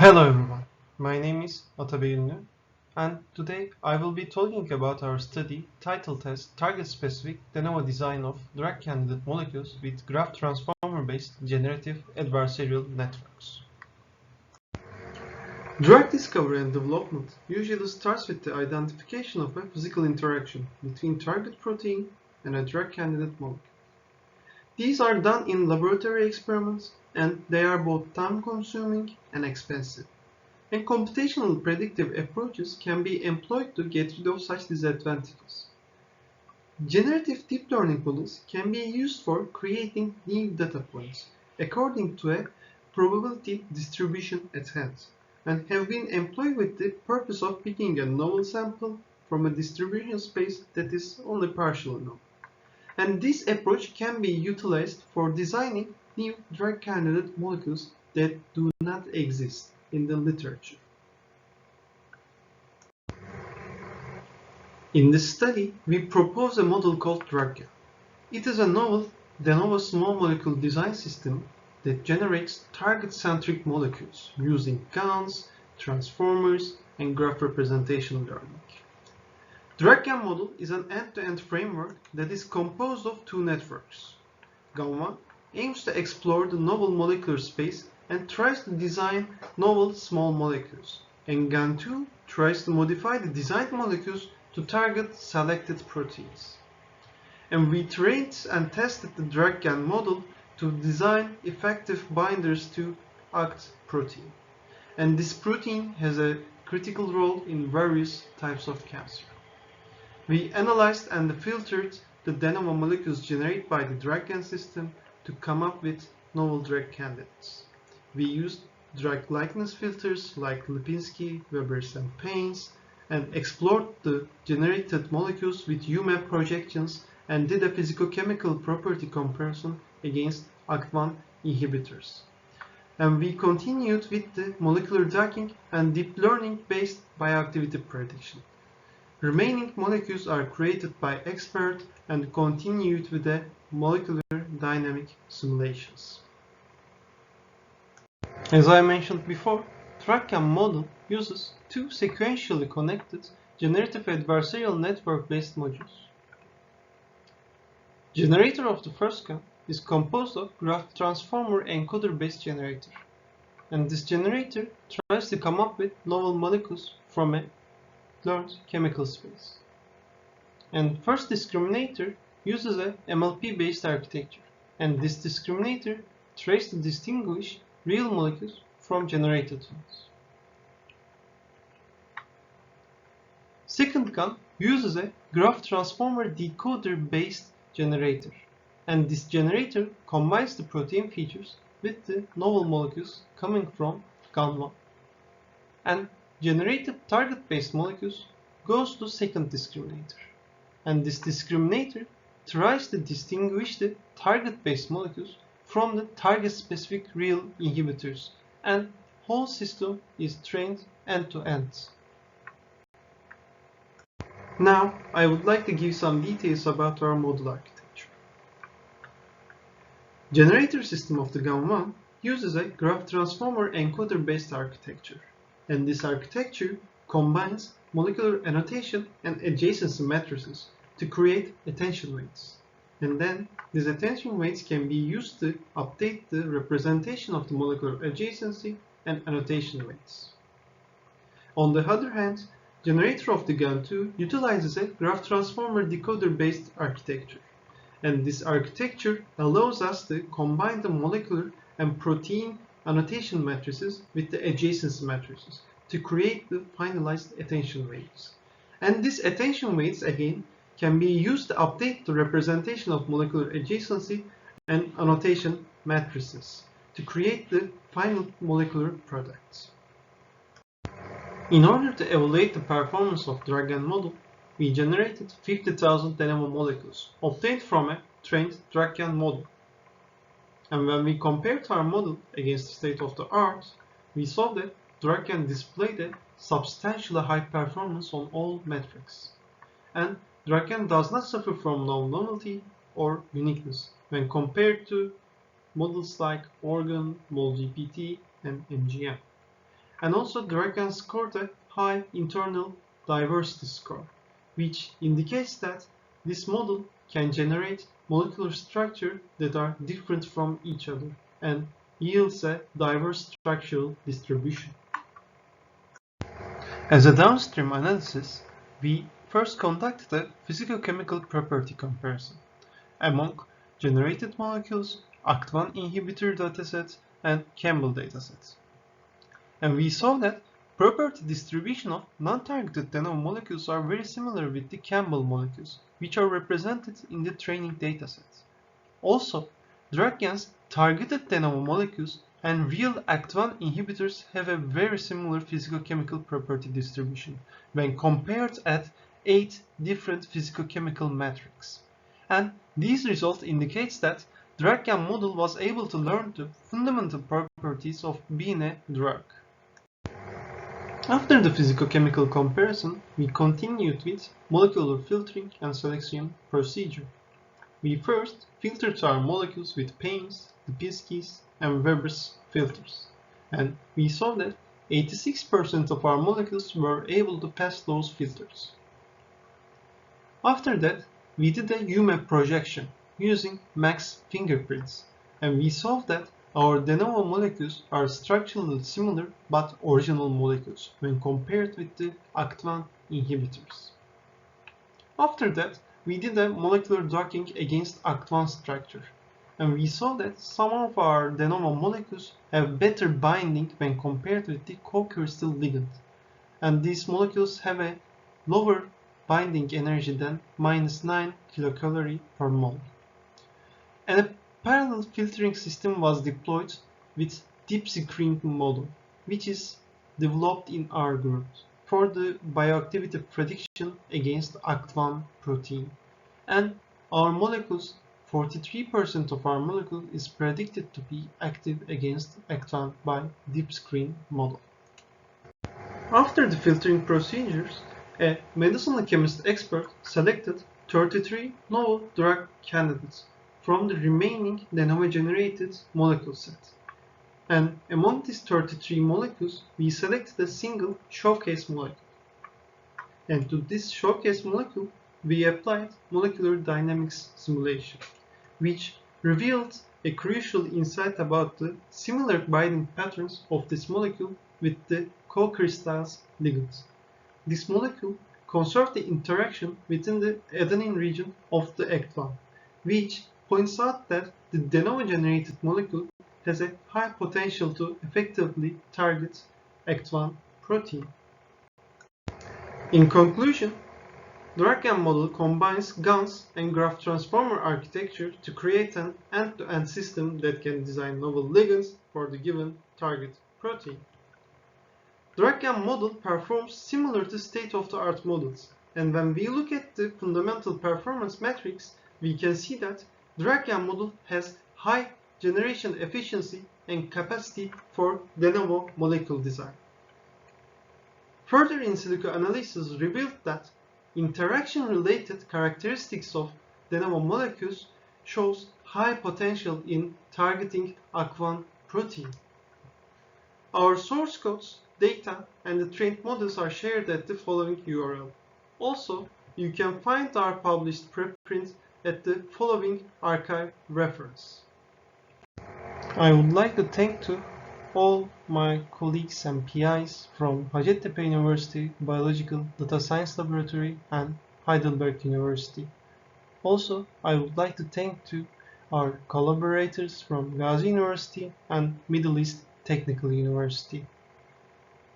Hello everyone, my name is Atabey Ünlü, and today I will be talking about our study title test target specific de novo design of drug candidate molecules with graph transformer based generative adversarial networks. Drug discovery and development usually starts with the identification of a physical interaction between target protein and a drug candidate molecule. These are done in laboratory experiments and they are both time-consuming and expensive. And computational predictive approaches can be employed to get rid of such disadvantages. Generative deep learning models can be used for creating new data points according to a probability distribution at hand and have been employed with the purpose of picking a novel sample from a distribution space that is only partially known. And this approach can be utilized for designing new drug candidate molecules that do not exist in the literature. In this study, we propose a model called DrugGAN. It is a novel de novo small molecule design system that generates target-centric molecules using GANs, transformers, and graph representation learning. DrugGAN model is an end-to-end framework that is composed of two networks. GAN1 aims to explore the novel molecular space and tries to design novel small molecules, and GAN2 tries to modify the designed molecules to target selected proteins. And we trained and tested the DrugGAN model to design effective binders to ACT protein. And this protein has a critical role in various types of cancer. We analyzed and filtered the de novo molecules generated by the DrugGAN system to come up with novel drug candidates. We used drug likeness filters like Lipinski, Webers, and Paynes, and explored the generated molecules with UMAP projections and did a physicochemical property comparison against ACT1 inhibitors. And we continued with the molecular docking and deep learning based bioactivity prediction. Remaining molecules are created by expert and continued with the molecular dynamic simulations. As I mentioned before, DrugGAN model uses two sequentially connected generative adversarial network-based modules. Generator of the first GAN is composed of graph transformer encoder-based generator, and this generator tries to come up with novel molecules from a learned chemical space. And first discriminator uses a MLP-based architecture, and this discriminator tries to distinguish real molecules from generated ones. Second GAN uses a graph transformer decoder-based generator, and this generator combines the protein features with the novel molecules coming from GAN1. And generated target-based molecules goes to second discriminator, and this discriminator tries to distinguish the target-based molecules from the target-specific real inhibitors, and whole system is trained end-to-end. Now, I would like to give some details about our model architecture. Generator system of the GAN1 uses a graph transformer encoder-based architecture, and this architecture combines molecular annotation and adjacency matrices to create attention weights. And then these attention weights can be used to update the representation of the molecular adjacency and annotation weights. On the other hand, generator of the GAN2 utilizes a graph transformer decoder-based architecture, and this architecture allows us to combine the molecular and protein annotation matrices with the adjacency matrices to create the finalized attention weights. And these attention weights again can be used to update the representation of molecular adjacency and annotation matrices to create the final molecular products. In order to evaluate the performance of DrugGAN model, we generated 50,000 de novo molecules obtained from a trained DrugGAN model. And when we compared our model against the state of the art, we saw that DrugGAN displayed a substantially high performance on all metrics. And DrugGAN does not suffer from low novelty or uniqueness when compared to models like Organ, MolGPT, and MGM. And also DRAGON scored a high internal diversity score, which indicates that this model can generate molecular structure that are different from each other and yields a diverse structural distribution. As a downstream analysis, we first conducted a physicochemical property comparison among generated molecules, ACT1 inhibitor datasets, and Campbell datasets. And we saw that property distribution of non-targeted de novo molecules are very similar with the Campbell molecules, which are represented in the training datasets. Also, DRAGON's targeted de novo molecules and real ACT1 inhibitors have a very similar physicochemical property distribution when compared at 8 different physicochemical metrics. And these results indicates that DRAGON model was able to learn the fundamental properties of being a drug. After the physicochemical comparison, we continued with molecular filtering and selection procedure. We first filtered our molecules with Payne's, Lipinski's, and Weber's filters, and we saw that 86% of our molecules were able to pass those filters. After that, we did a UMAP projection using max fingerprints, and we saw that our de novo molecules are structurally similar but original molecules when compared with the ACT1 inhibitors. After that, we did a molecular docking against ACT1 structure, and we saw that some of our de novo molecules have better binding when compared with the co-crystal ligand, and these molecules have a lower binding energy than -9 kilocalorie per mole. And a parallel filtering system was deployed with deep screen model, which is developed in our group for the bioactivity prediction against ACT1 protein. And our molecules, 43% of our molecule is predicted to be active against ACT1 by deep screen model. After the filtering procedures, a medicinal chemist expert selected 33 novel drug candidates from the remaining de novo generated molecule set. And among these 33 molecules, we selected a single showcase molecule. And to this showcase molecule, we applied molecular dynamics simulation, which revealed a crucial insight about the similar binding patterns of this molecule with the co-crystals ligands. This molecule conserved the interaction within the adenine region of the ACT1, which points out that the de novo generated molecule has a high potential to effectively target ACT1 protein. In conclusion, the DRAGON model combines GANs and graph transformer architecture to create an end-to-end system that can design novel ligands for the given target protein. The DRAGON model performs similar to state-of-the-art models, and when we look at the fundamental performance metrics, we can see that the DRAGON model has high generation efficiency and capacity for de novo molecule design. Further in silico analysis revealed that interaction-related characteristics of de novo molecules shows high potential in targeting ACT1 protein. Our source codes, data, and the trained models are shared at the following URL. Also, you can find our published preprints at the following archive reference. I would like to thank to all my colleagues and PIs from Hacettepe University Biological Data Science Laboratory and Heidelberg University. Also, I would like to thank to our collaborators from Gazi University and Middle East Technical University.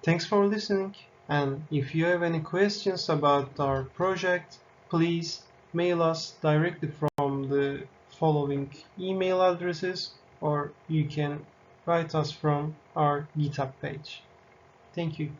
Thanks for listening, and if you have any questions about our project, please mail us directly from the following email addresses, or you can write us from our GitHub page. Thank you.